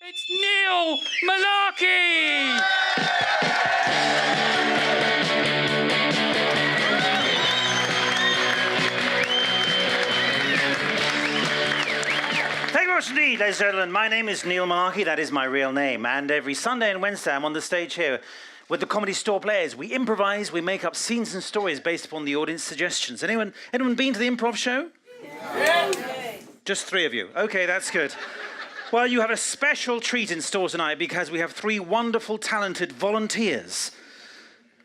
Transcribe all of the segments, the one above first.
It's Neil Malarkey! Thank you very much indeed, ladies and gentlemen. My name is Neil Malarkey, that is my real name. And every Sunday and Wednesday I'm on the stage here with the Comedy Store players. We improvise, we make up scenes and stories based upon the audience suggestions. Anyone been to the Improv show? Yeah. Just 3 of you. Okay, that's good. Well, you have a special treat in store tonight because we have 3 wonderful, talented volunteers,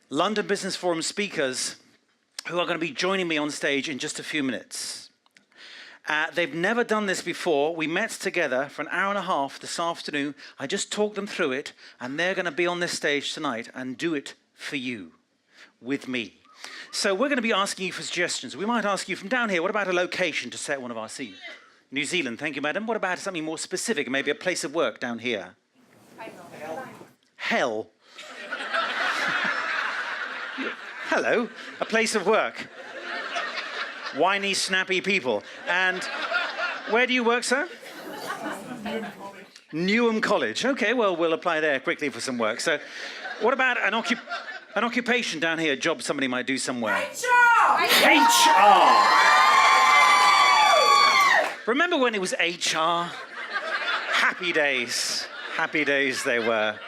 London Business Forum speakers, who are going to be joining me on stage in just a few minutes. They've never done this before. We met together for an hour and a half this afternoon. I just talked them through it, and they're going to be on this stage tonight and do it for you, with me. So we're going to be asking you for suggestions. We might ask you from down here, what about a location to set one of our scenes? New Zealand, thank you, madam. What about something more specific, maybe a place of work down here? Hell. Hello, a place of work. Whiny, snappy people. And where do you work, sir? Newham College. Okay, well, we'll apply there quickly for some work. So what about an occupation down here, a job somebody might do somewhere? HR! HR! Remember when it was HR? Happy days. Happy days they were.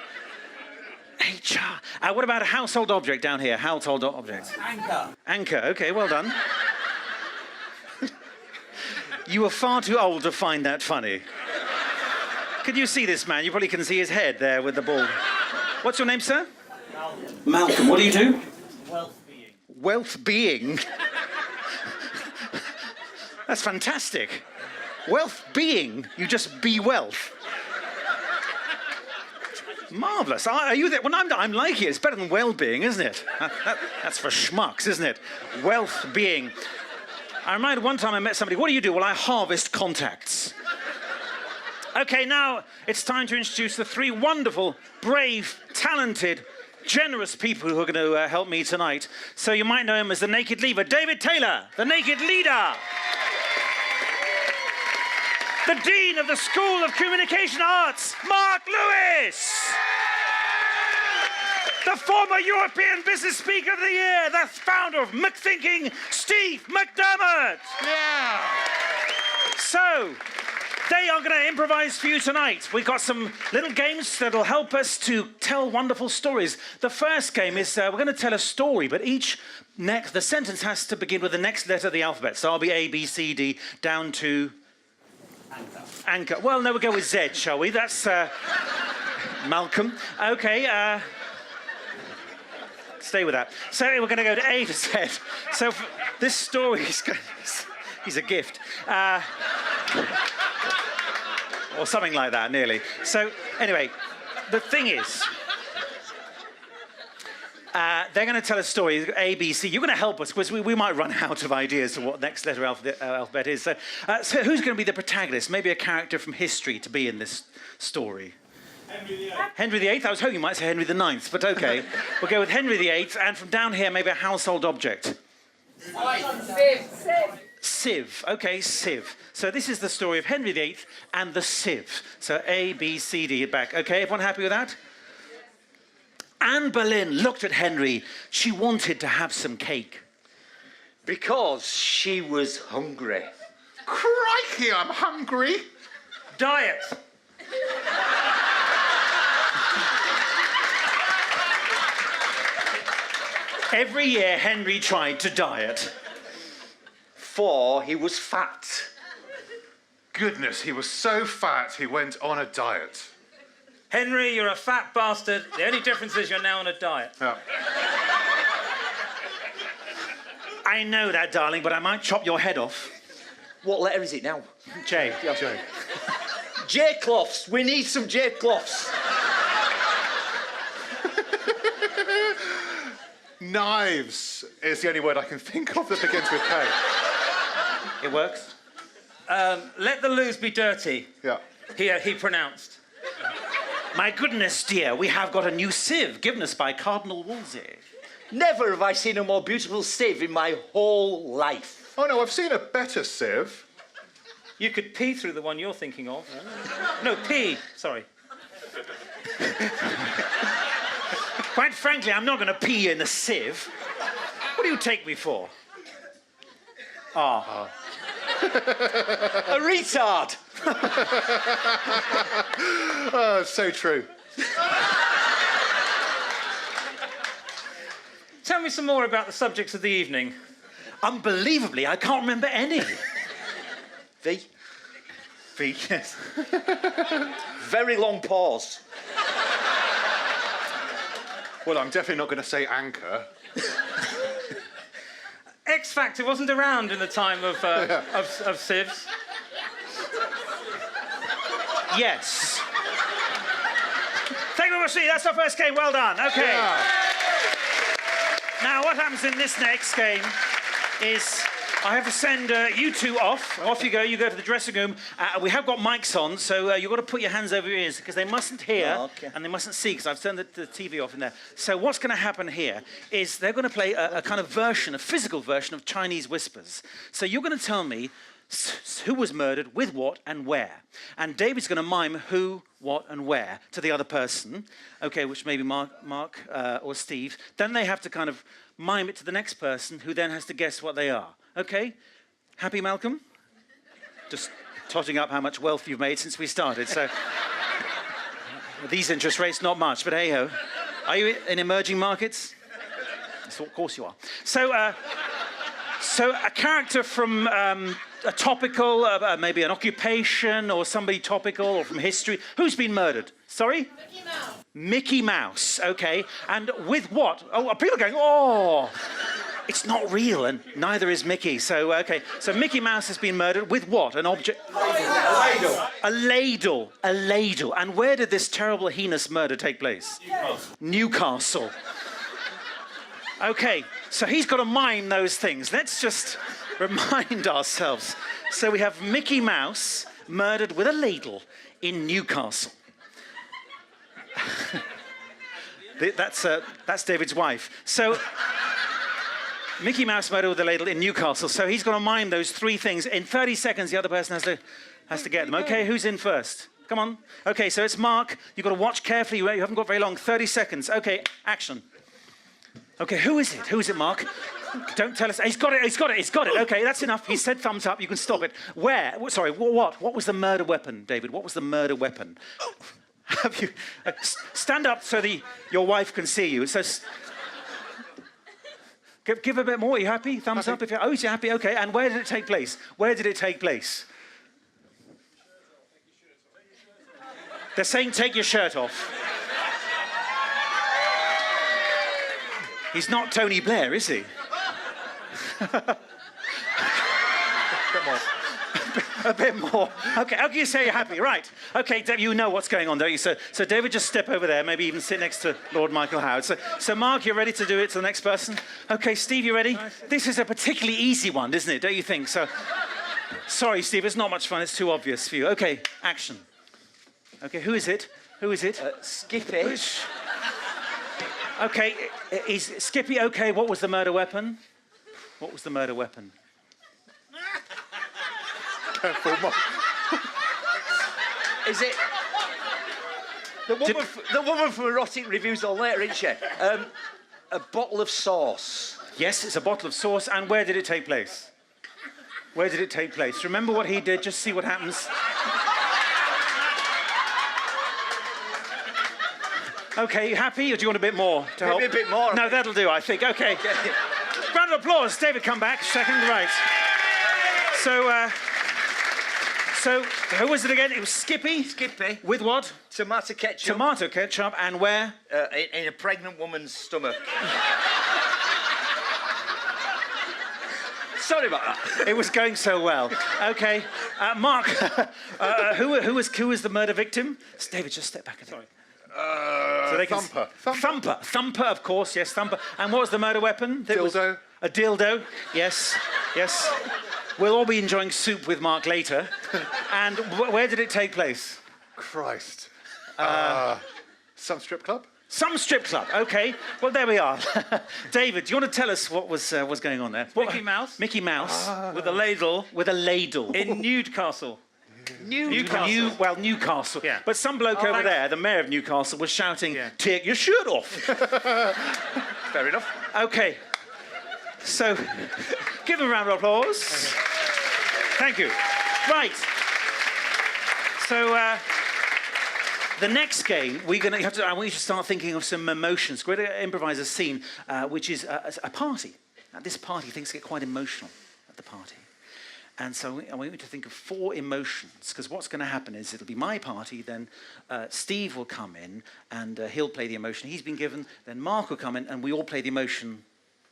HR. What about a household object down here? Household object. Anchor. Anchor. Okay, well done. You were far too old to find that funny. Can you see this man? You probably can see his head there with the ball. What's your name, sir? Malcolm. What do you do? Wealth being. Wealth being? That's fantastic. Wealth being? You just be wealth. Marvellous. Are you there? Well, I'm like it. It's better than well-being, isn't it? That's for schmucks, isn't it? Wealth being. I remember one time I met somebody. What do you do? Well, I harvest contacts. Okay, now it's time to introduce the 3 wonderful, brave, talented, generous people who are going to help me tonight. So you might know him as the Naked Leaver, David Taylor, the Naked Leader. The Dean of the School of Communication Arts, Mark Lewis. The former European Business Speaker of the Year, the founder of McThinking, Steve McDermott. Yeah. So, they are going to improvise for you tonight. We've got some little games that'll help us to tell wonderful stories. The first game is we're going to tell a story, but the sentence has to begin with the next letter of the alphabet. So I'll be A, B, C, D, down to... Anchor. Well, no, we'll go with Z, shall we? That's Malcolm. Okay, stay with that. So we're going to go to A to Z. So this story is... He's a gift. Or something like that, nearly. So, anyway, the thing is... they're going to tell a story, A, B, C. You're going to help us, because we might run out of ideas for what next letter alphabet is. So who's going to be the protagonist? Maybe a character from history to be in this story? Henry VIII. Henry VIII? I was hoping you might say Henry IX, but OK. We'll go with Henry VIII, and from down here, maybe a household object. Sieve. Sieve. OK, sieve. So this is the story of Henry VIII and the sieve. So A, B, C, D, back. OK, everyone happy with that? Anne Boleyn looked at Henry. She wanted to have some cake. Because she was hungry. Crikey, I'm hungry. Diet. Every year, Henry tried to diet. For he was fat. Goodness, he was so fat he went on a diet. Henry, you're a fat bastard. The only difference is you're now on a diet. Yeah. I know that, darling, but I might chop your head off. What letter is it now? J. Jay. J-cloths. We need some J-cloths. Knives is the only word I can think of that begins with K. It works? Let the loos be dirty. Yeah. He pronounced. My goodness, dear, we have got a new sieve given us by Cardinal Wolsey. Never have I seen a more beautiful sieve in my whole life. Oh, no, I've seen a better sieve. You could pee through the one you're thinking of. No, pee. Sorry. Quite frankly, I'm not going to pee in a sieve. What do you take me for? A retard. Oh, so true. Tell me some more about the subjects of the evening. Unbelievably, I can't remember any. V. V, yes. Very long pause. Well, I'm definitely not going to say anchor. X Factor wasn't around in the time of sieves. Yes. Thank you very much. That's our first game. Well done. Okay. Yeah. Now, what happens in this next game is I have to send you two off. Off you go. You go to the dressing room. We have got mics on, so you've got to put your hands over your ears because they mustn't hear and they mustn't see because I've turned the TV off in there. So what's going to happen here is they're going to play a kind of version, a physical version of Chinese whispers. So you're going to tell me who was murdered, with what, and where. And David's going to mime who, what, and where to the other person, okay, which may be Mark or Steve. Then they have to kind of mime it to the next person, who then has to guess what they are. Okay? Happy, Malcolm? Just totting up how much wealth you've made since we started, so... With these interest rates, not much, but hey-ho. Are you in emerging markets? Yes, of course you are. So a character from... a topical, maybe an occupation or somebody topical or from history. Who's been murdered? Sorry? Mickey Mouse. Mickey Mouse, okay. And with what? Oh, people are going, oh, it's not real and neither is Mickey. So, okay. So Mickey Mouse has been murdered with what? An object? A ladle. A ladle. A ladle. And where did this terrible, heinous murder take place? Newcastle. Okay. So he's got to mime those things. Let's just... remind ourselves. So we have Mickey Mouse murdered with a ladle in Newcastle. That's David's wife. So Mickey Mouse murdered with a ladle in Newcastle. So he's going to mime those three things. In 30 seconds, the other person has to get them. Okay, who's in first? Come on. Okay, so it's Mark. You've got to watch carefully. You haven't got very long. 30 seconds. Okay, action. Okay, who is it? Who is it, Mark? Don't tell us. He's got it. He's got it. He's got it. Okay, that's enough. He said thumbs up. You can stop it. Where? Sorry. What? What was the murder weapon, David? What was the murder weapon? Have you stand up so your wife can see you? So give a bit more. Are you happy? Thumbs up if you're. Oh, you're happy. Okay. And where did it take place? Where did it take place? They're saying take your shirt off. He's not Tony Blair, is he? A bit more. Okay, you say you're happy, right. Okay, Dave, you know what's going on, don't you? So David, just step over there, maybe even sit next to Lord Michael Howard. So Mark, you're ready to do it to the next person? Okay, Steve, you ready? This is a particularly easy one, isn't it? Don't you think? So, sorry, Steve, it's not much fun. It's too obvious for you. Okay, action. Okay, who is it? Who is it? Skippy. Okay, is Skippy okay? What was the murder weapon? What was the murder weapon? Careful, Mark. Is it... The woman from Erotic Reviews on later, isn't she? A bottle of sauce. Yes, it's a bottle of sauce. And where did it take place? Where did it take place? Remember what he did, just see what happens. Okay, you happy, or do you want a bit more to help? Maybe a bit more. No, that'll do, I think. Okay. Round of applause. David, come back. Second, right. So who was it again? It was Skippy. Skippy. With what? Tomato ketchup. Tomato ketchup, and where? In a pregnant woman's stomach. Sorry about that. It was going so well. Okay, Mark. Who was the murder victim? David, just step back. Sorry. Thumper. Thumper, of course, yes, Thumper. And what was the murder weapon? Dildo. A dildo, yes. We'll all be enjoying soup with Mark later. And where did it take place? Christ. Some strip club? Some strip club, okay. Well, there we are. David, do you want to tell us what was going on there? Mickey Mouse. Mickey Mouse. With a ladle. With a ladle. In Newcastle. Newcastle. Yeah. But some bloke Oh, over thanks. there, the mayor of Newcastle, was shouting, Yeah. "Take your shirt off." Fair enough. Okay. So, give them a round of applause. Thank you. Right. So, the next game, I want you to start thinking of some emotions. We're going to improvise a scene, which is a party. Now, this party, things get quite emotional at the party. And so I want you to think of 4 emotions, because what's going to happen is it'll be my party, then Steve will come in, and he'll play the emotion he's been given, then Mark will come in, and we all play the emotion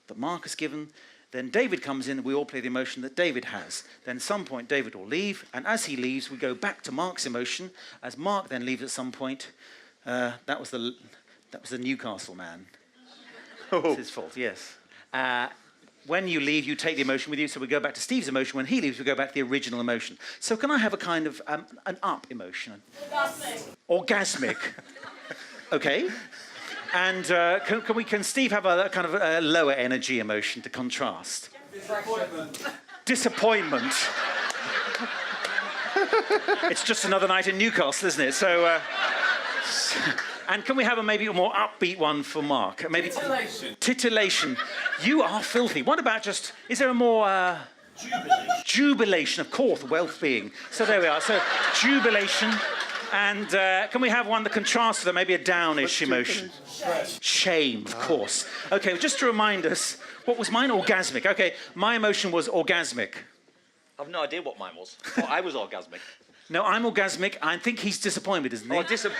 that Mark has given, then David comes in, and we all play the emotion that David has. Then at some point, David will leave, and as he leaves, we go back to Mark's emotion. As Mark then leaves at some point, that was the Newcastle man. It's his fault, yes. When you leave, you take the emotion with you, so we go back to Steve's emotion. When he leaves, we go back to the original emotion. So can I have a kind of an up emotion? Orgasmic. Okay. And can Steve have a kind of a lower energy emotion to contrast? Disappointment. It's just another night in Newcastle, isn't it? So, and can we have maybe a more upbeat one for Mark? Maybe Titillation. Titillation. You are filthy. What about is there a more... Jubilation. Jubilation, of course, well-being. So there we are. So, jubilation. And can we have one that contrasts with maybe a downish emotion? Shame, of course. Okay, just to remind us, what was mine? Orgasmic. Okay, my emotion was orgasmic. I've no idea what mine was. Oh, I was orgasmic. No, I'm orgasmic. I think he's disappointed, isn't he?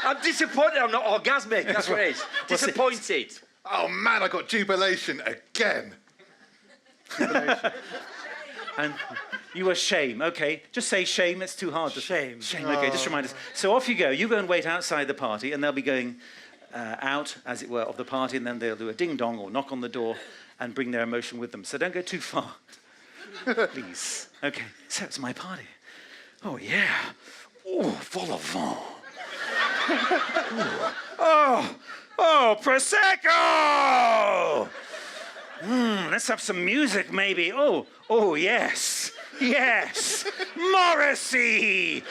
I'm disappointed I'm not orgasmic. That's what it is. Disappointed. Oh man, I got jubilation again. And you were shame. Okay, just say shame. It's too hard. Shame. Shame. Okay, just remind us. So off you go. You go and wait outside the party, and they'll be going out, as it were, of the party, and then they'll do a ding dong or knock on the door and bring their emotion with them. So don't go too far, please. Okay. So it's my party. Oh yeah. Oh, vol au vent. Oh, prosecco. Let's have some music, maybe. Oh, yes. Morrissey.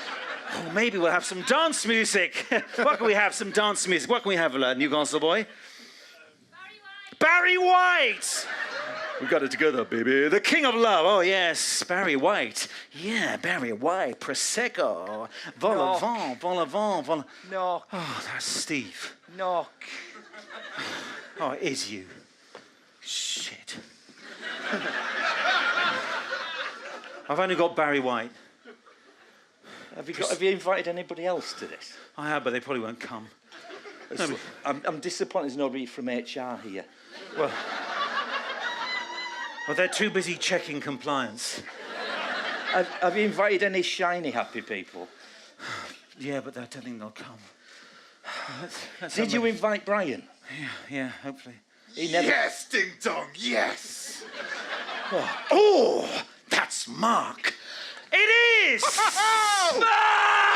Oh, maybe we'll have some dance music. What can we have? Some dance music. What can we have, Newcastle boy? Barry White. We got it together, baby. The King of Love. Oh, yes. Barry White. Yeah, Barry White. Prosecco. Vol au vent. Knock. Oh, that's Steve. Knock. Oh, it is you. Shit. I've only got Barry White. Have you invited anybody else to this? I have, but they probably won't come. I'm disappointed there's nobody from HR here. Well, they're too busy checking compliance. Have you invited any shiny, happy people? Yeah, but I don't think they'll come. Did you invite Brian? Yeah, hopefully. He never... Yes, ding dong, yes. Oh, that's Mark. It is!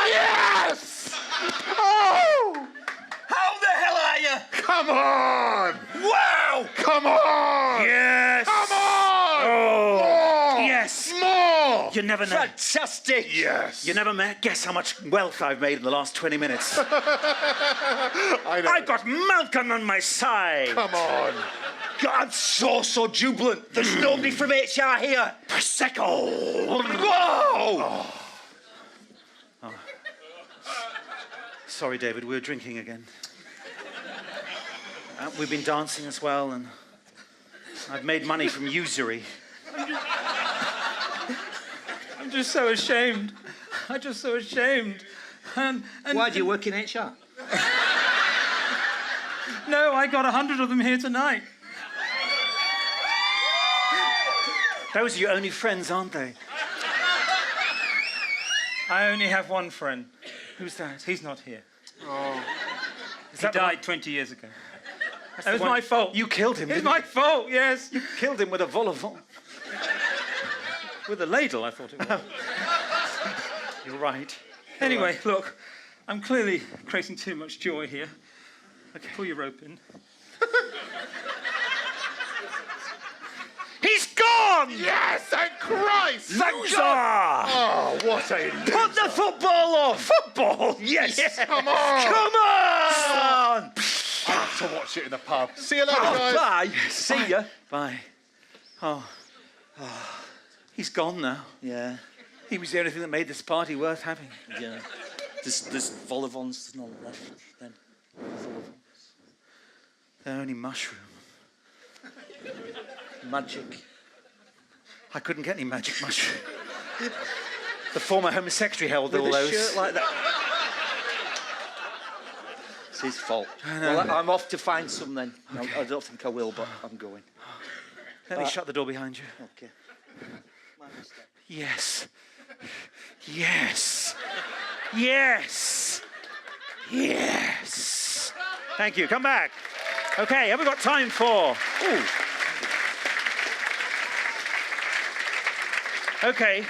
Yes! Oh! How the hell are you? Come on! Wow! Come on! Yes! Come on! Oh, More! yes! More! You never know. Fantastic! Yes. You never guess how much wealth I've made in the last 20 minutes. I know. I've got Malcolm on my side. Come on. God, I'm so jubilant. There's nobody from HR here. Prosecco. Whoa! Sorry, David, we were drinking again. We've been dancing as well, and I've made money from usury. I'm just so ashamed. I'm just so ashamed. And Why do you work in HR? No, I got 100 of them here tonight. Those are your only friends, aren't they? I only have one friend. Who's that? He's not here. Oh. He died 20 years ago. That's It was the one- my fault. You killed him, It's didn't my you? fault, yes. Killed him with a vol au vent. With a ladle, I thought it was. You're right. Anyway, look, I'm clearly creating too much joy here. Okay, pull your rope in. He's gone! on! Yes, thank Christ! Thank God! Oh, what a loser. Put the football off! Football? Yes! Come on! Come on! I have to watch it in the pub. See you later, Oh, guys. bye. See ya. Bye. Oh. He's gone now. Yeah, He was the only thing that made this party worth having. yeah. There's vol-au-vents not left then. They're only mushroom. Magic. I couldn't get any magic mushroom. The former Home Secretary held all With a those. shirt like that. It's his fault. know. Well, I'm off to find some then. I don't think I will, but I'm going. Let me shut the door behind you. Okay. My mistake. Yes. Yes. Yes. Yes. Thank you. Come back. Okay, have we got time for? Ooh. Okay.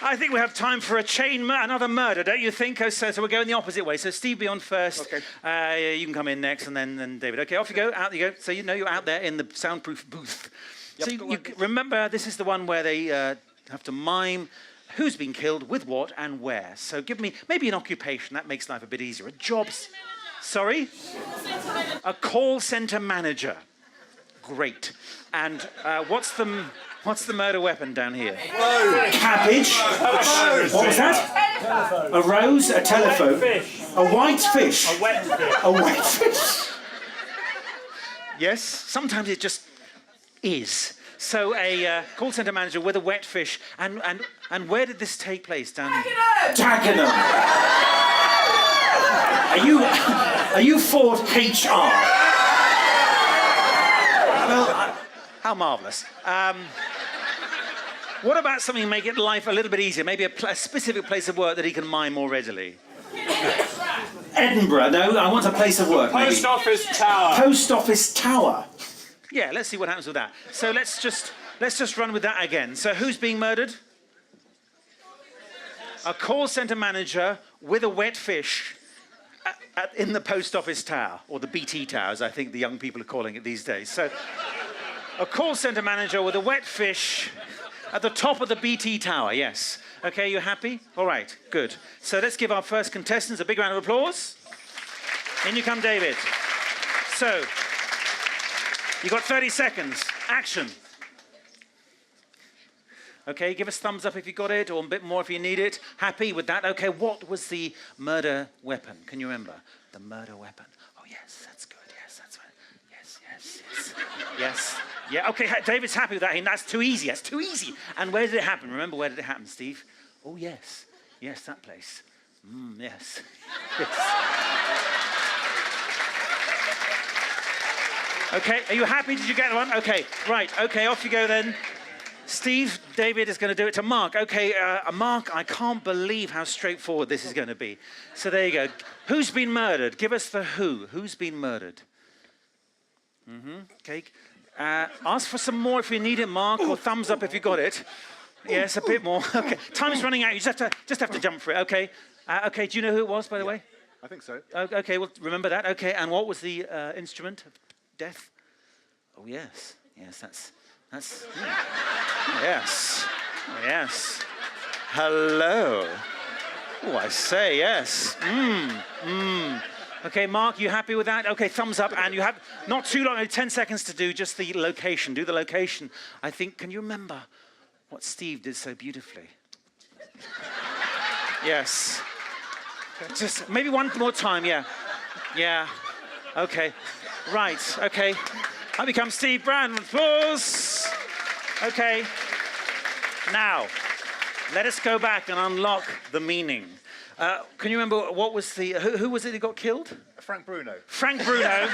I think we have time for another murder, don't you think? Oh, so we're going the opposite way. So Steve, be on first. Okay. You can come in next, and then David. Okay, off you go. Out you go. So you know you're out there in the soundproof booth. Yep, So go you like this. remember, this is the one where they have to mime who's been killed, with what, and where. So give me maybe an occupation. That makes life a bit easier. A job. Sorry? A call center manager. Great. And what's the murder weapon down here? Cabbage. What was that? A rose, a telephone, a white fish, A wet fish. a wet fish. Yes, sometimes it just is. So a call center manager with a wet fish, and where did this take place? Down here. Dagenham. Are you Ford HR? Well, how marvellous. What about something to make it life a little bit easier? Maybe a specific place of work that he can mime more readily. Edinburgh. No, I want a place of work. Maybe. Post office tower. Post office tower. Yeah, let's see what happens with that. So let's just run with that again. So who's being murdered? A call center manager with a wet fish in the post office tower, or the BT tower, as I think the young people are calling it these days. So a call center manager with a wet fish at the top of the BT tower, yes. Okay, you happy? All right, good. So let's give our first contestants a big round of applause. In you come, David. So, you got 30 seconds. Action. Okay, give us thumbs up if you got it, or a bit more if you need it. Happy with that? Okay, what was the murder weapon? Can you remember? The murder weapon. Oh, yes, that's good. Yes, that's right. Yes, yes, yes. Yes. Yeah, okay, David's happy with that. That's too easy. That's too easy. And where did it happen? Remember, where did it happen, Steve? Oh, yes. Yes, that place. Yes. Yes. Okay, are you happy? Did you get one? Okay, right. Okay, off you go then. Steve, David is going to do it to Mark. Okay, Mark, I can't believe how straightforward this is going to be. So there you go. Who's been murdered? Give us the who. Who's been murdered? Okay. Ask for some more if you need it, Mark, or thumbs up if you got it. Yes, a bit more. Okay, time's running out. You just have to jump for it. Okay. Okay. Do you know who it was, by the way? I think so. Okay. Well, remember that. Okay. And what was the instrument of death? Oh yes. Yes. That's. Yes. Yes. Hello. Oh, I say yes. Okay, Mark, you happy with that? Okay, thumbs up. And you have not too long, only 10 seconds to do just the location. Do the location. I think, can you remember what Steve did so beautifully? Yes. Just maybe one more time, yeah. Yeah. Okay. Right, okay. Up becomes Steve Brown. Applause. Okay. Now, let us go back and unlock the meaning. Can you remember what was the... Who was it who got killed? Frank Bruno. Frank Bruno.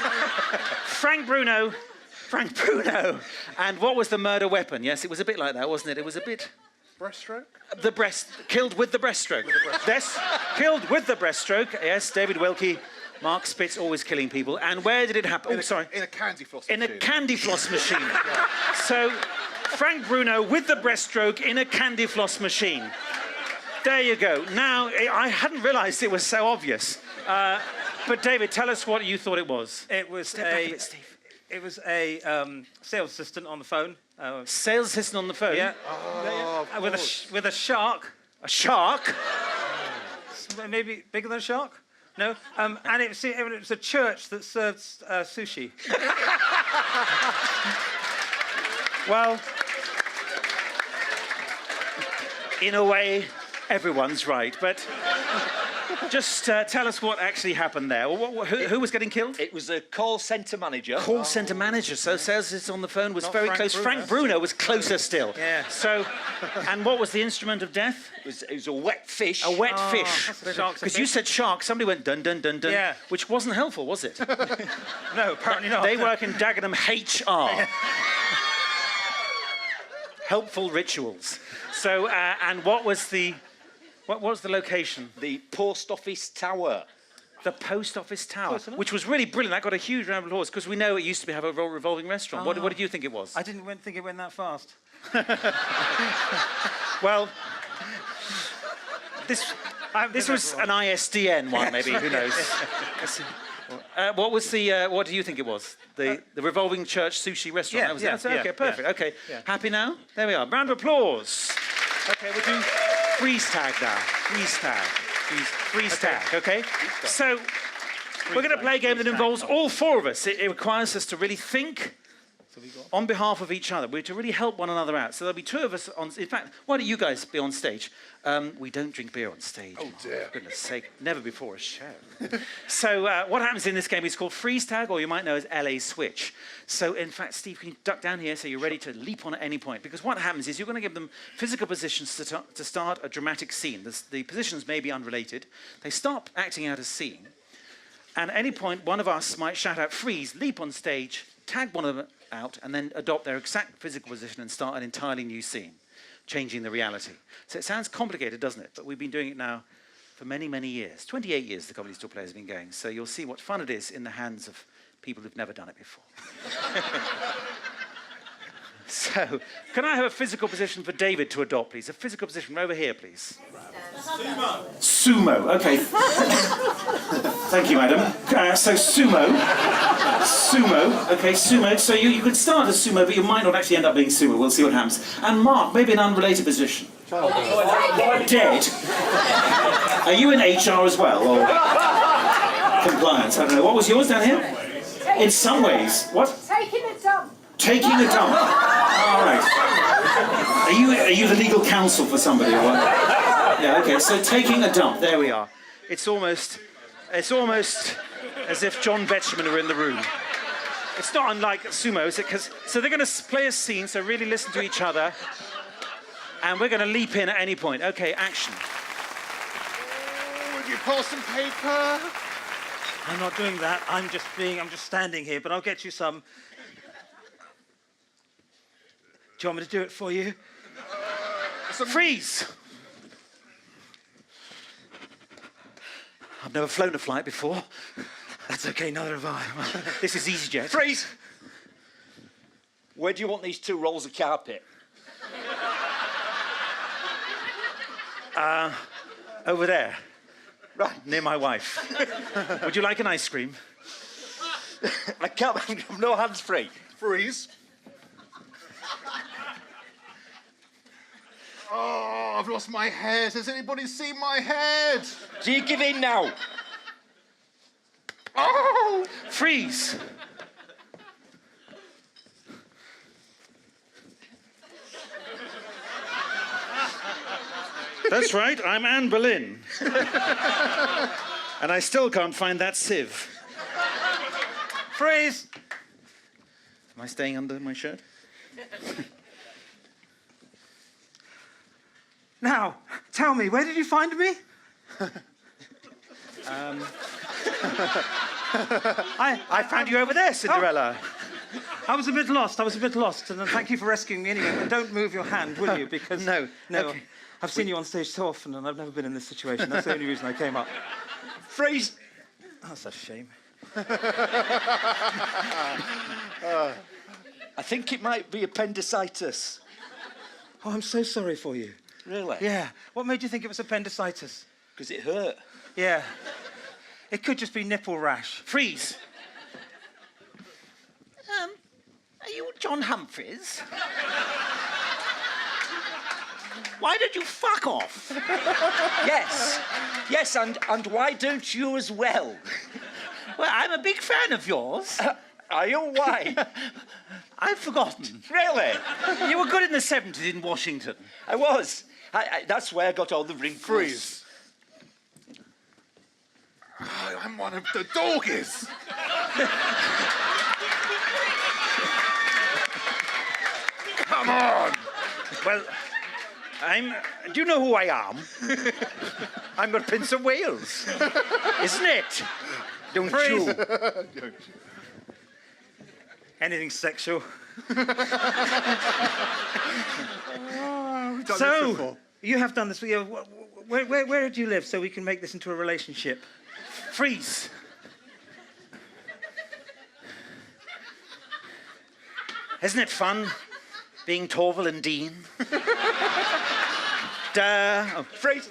Frank Bruno. Frank Bruno. And what was the murder weapon? Yes, it was a bit like that, wasn't it? It was a bit... Breaststroke? Killed with the breaststroke. Yes, killed with the breaststroke. Yes, David Wilkie. Mark Spitz always killing people. And where did it happen? Oh, sorry. In a candy floss In machine. a candy floss machine. So, Frank Bruno with the breaststroke in a candy floss machine. There you go. Now, I hadn't realised it was so obvious. But David, tell us what you thought it was. It was Step back a bit, Steve. It was a sales assistant on the phone. Sales assistant on the phone? Yeah. With a shark. A shark? Maybe bigger than a shark? No? And it was a church that served sushi. Well, in a way, everyone's right, but just tell us what actually happened there. Who was getting killed? It was a call centre manager. Call centre manager, so sales assistant on the phone was Not very Frank close. Bruno. Frank Bruno was closer still. Yeah. So, and what was the instrument of death? It was a wet fish. A wet fish. that's the shark's a Because you fish. said shark, somebody went dun dun dun dun, Yeah. which wasn't helpful, was it? No, apparently not. They work in Dagenham HR. Helpful rituals. So, and what was the location? The post office tower. The post office tower, Close enough. which was really brilliant. That got a huge round of applause because we know it used to have a revolving restaurant. What did you think it was? I didn't think it went that fast. Well, this was an ISDN one, maybe. Who knows? What was the? What do you think it was? The revolving church sushi restaurant. Yeah, That was yeah, it? Okay, yeah, perfect. yeah. Okay, Yeah. happy now? There we are. Round of applause. Okay, we'll do freeze tag now. Freeze tag. Freeze tag. Okay. So we're going to play a game that involves all four of us. It requires us to really think on behalf of each other. We're to really help one another out. So there'll be two of us on. In fact, why don't you guys be on stage? We don't drink beer on stage. Oh, dear. For goodness sake, never before a show. So what happens in this game is called freeze tag, or you might know as LA switch. So in fact, Steve, can you duck down here so you're ready to leap on at any point? Because what happens is you're going to give them physical positions to start a dramatic scene. The positions may be unrelated. They start acting out a scene. And at any point, one of us might shout out, freeze, leap on stage, tag one of them out, and then adopt their exact physical position and start an entirely new scene, changing the reality. So it sounds complicated, doesn't it? But we've been doing it now for many, many years. 28 years the Comedy Store Players have been going. So you'll see what fun it is in the hands of people who've never done it before. So, can I have a physical position for David to adopt, please? A physical position over here, please. Sumo, okay. Thank you, madam. So sumo. Sumo, okay, sumo. So you could start as sumo, but you might not actually end up being sumo. We'll see what happens. And Mark, maybe an unrelated position. Dead. Are you in HR as well, or compliance? I don't know. What was yours down here? In some ways. What? Taking a dump. Taking a dump. All right. Are you the legal counsel for somebody or what? Yeah, okay. So taking a dump. There we are. It's almost as if John Betjeman were in the room. It's not unlike sumo, is it? So they're going to play a scene, so really listen to each other. And we're going to leap in at any point. Okay, action. Oh, would you pour some paper? I'm not doing that. I'm just standing here, but I'll get you some. Do you want me to do it for you? Freeze! I've never flown a flight before. That's okay, neither have I. This is EasyJet. Freeze! Where do you want these 2 rolls of carpet? Over there, Right. near my wife. Would you like an ice cream? I can't have no hands free. Freeze. Oh, I've lost my head. Has anybody seen my head? Do you give in now? Oh! Freeze! That's right, I'm Anne Boleyn. And I still can't find that sieve. Freeze! Am I staying under my shirt? Now, tell me, where did you find me? I found you over there, Cinderella. I was a bit lost, and thank you for rescuing me anyway. But don't move your hand, will you? Because No, no, okay. I've seen you on stage so often, and I've never been in this situation. That's the only reason I came up. Freeze! That's a shame. I think it might be appendicitis. Oh, I'm so sorry for you. Really? Yeah. What made you think it was appendicitis? Because it hurt. Yeah. It could just be nipple rash. Freeze! John Humphreys? Why don't you fuck off? Yes. Yes, and why don't you as well? Well, I'm a big fan of yours. Are you? Why? I've forgotten. Really? You were good in the 70s in Washington. I was. That's where I got all the wrinkles. Freeze. I'm one of the doggies. Come on. Well, do you know who I am? I'm the Prince of Wales. Isn't it? Don't you? Anything sexual. We've done this So, before. you have done this. Where do you live so we can make this into a relationship? Freeze. Isn't it fun being Torval and Dean? Freeze.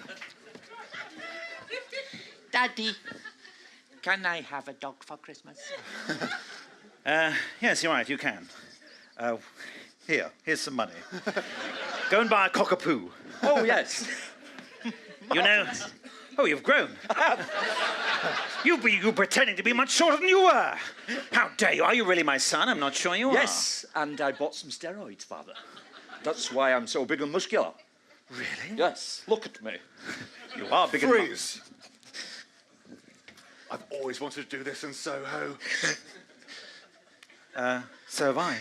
Daddy, can I have a dog for Christmas? Yes, you're right, you can. Here's some money. Go and buy a cockapoo. Oh, yes. You know. Oh, you've grown. You pretending to be much shorter than you were. How dare you? Are you really my son? I'm not sure you are. Yes, and I bought some steroids, Father. That's why I'm so big and muscular. Really? Yes, look at me. You are big and Freeze. I've always wanted to do this in Soho. So have I.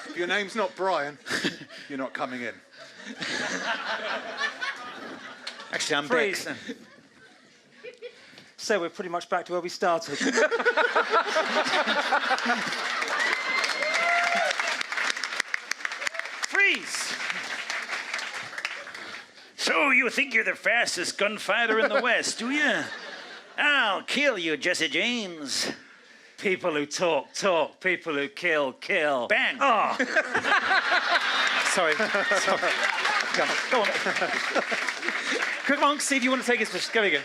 If your name's not Brian, you're not coming in. Actually, I'm Freeze. Bex. So we're pretty much back to where we started. Freeze! So you think you're the fastest gunfighter in the West, do you? I'll kill you, Jesse James. People who talk, talk. People who kill, kill. Bang! Oh, Sorry. Go on. Quick, Monk, see if you want to take his position. Go again.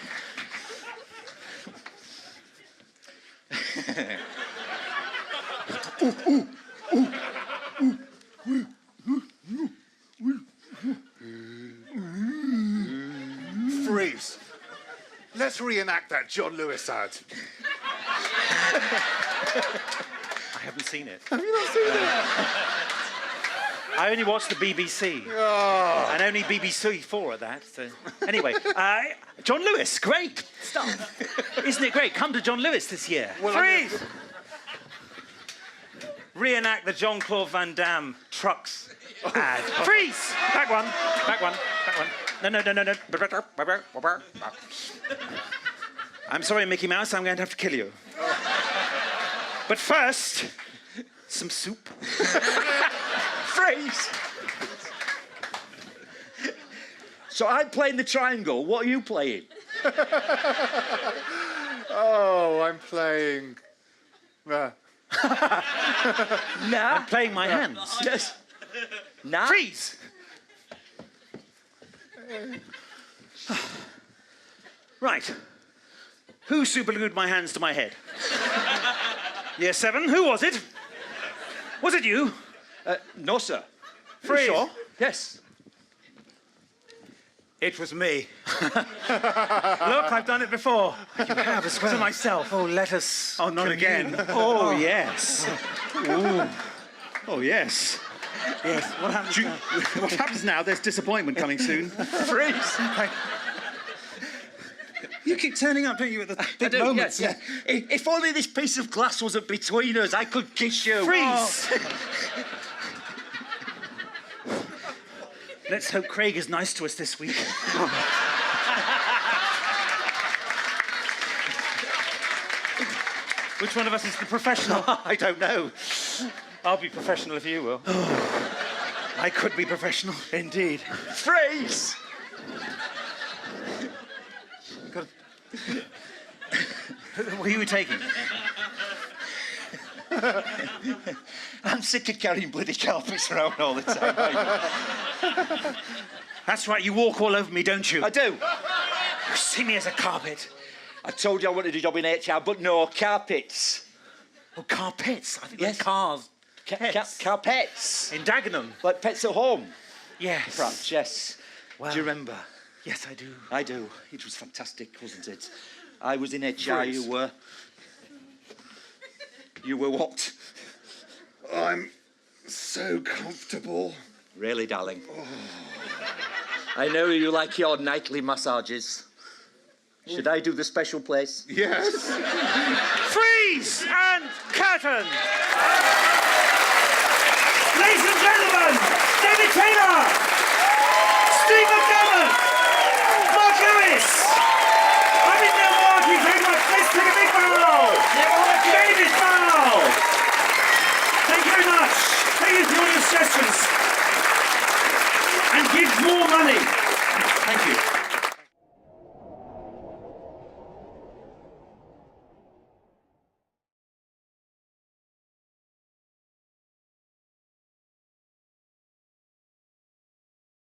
Freeze. Let's reenact that John Lewis ad. I haven't seen it. Have you not seen it? I only watched the BBC. Oh. And only BBC 4 at that. So. Anyway, John Lewis, great stuff. Isn't it great? Come to John Lewis this year. freeze! Reenact the Jean-Claude Van Damme trucks ad. Freeze! Back one. Back one. Back one. No. I'm sorry, Mickey Mouse. I'm going to have to kill you. But first, some soup. Freeze! So I'm playing the triangle. What are you playing? Oh, I'm playing. Nah. I'm playing my hands. Yes. Nah. Freeze! Right. Who superglued my hands to my head? Year 7, who was it? Was it you? No, sir. Freeze! Sure. Yes. It was me. Look, I've done it before. You have as well. To myself. Oh, let us. Oh, not again. Oh, yes. Ooh. Oh, yes. Yes, what happens now? What happens now? There's disappointment coming soon. Freeze! You keep turning up, don't you, at the I big do, moments? yes, yeah. If only this piece of glass wasn't between us, I could kiss you. Freeze! Let's hope Craig is nice to us this week. Which one of us is the professional? I don't know. I'll be professional if you will. I could be professional. Indeed. Freeze! What are you taking? I'm sick of carrying bloody carpets around all the time. That's right, you walk all over me, don't you? I do. You see me as a carpet. I told you I wanted a job in HR, but no, carpets. Oh, carpets. I think Yes. they're cars. Carpets. In Dagenham. Like pets at home, Yes. perhaps, yes. Well, Do you remember? Yes, I do. I do. It was fantastic, wasn't it? I was in HR, Freeze. you were. You were what? I'm so comfortable. Really, darling? I know you like your nightly massages. Should I do the special place? Yes. Freeze and curtain. Ladies and gentlemen, David Taylor, Steve McDermott, Mark Lewis. I've been Neil Malarkey. Very much. Let's take a big bow. David bow. Thank you very much. Take us your suggestions and give more money. Thank you.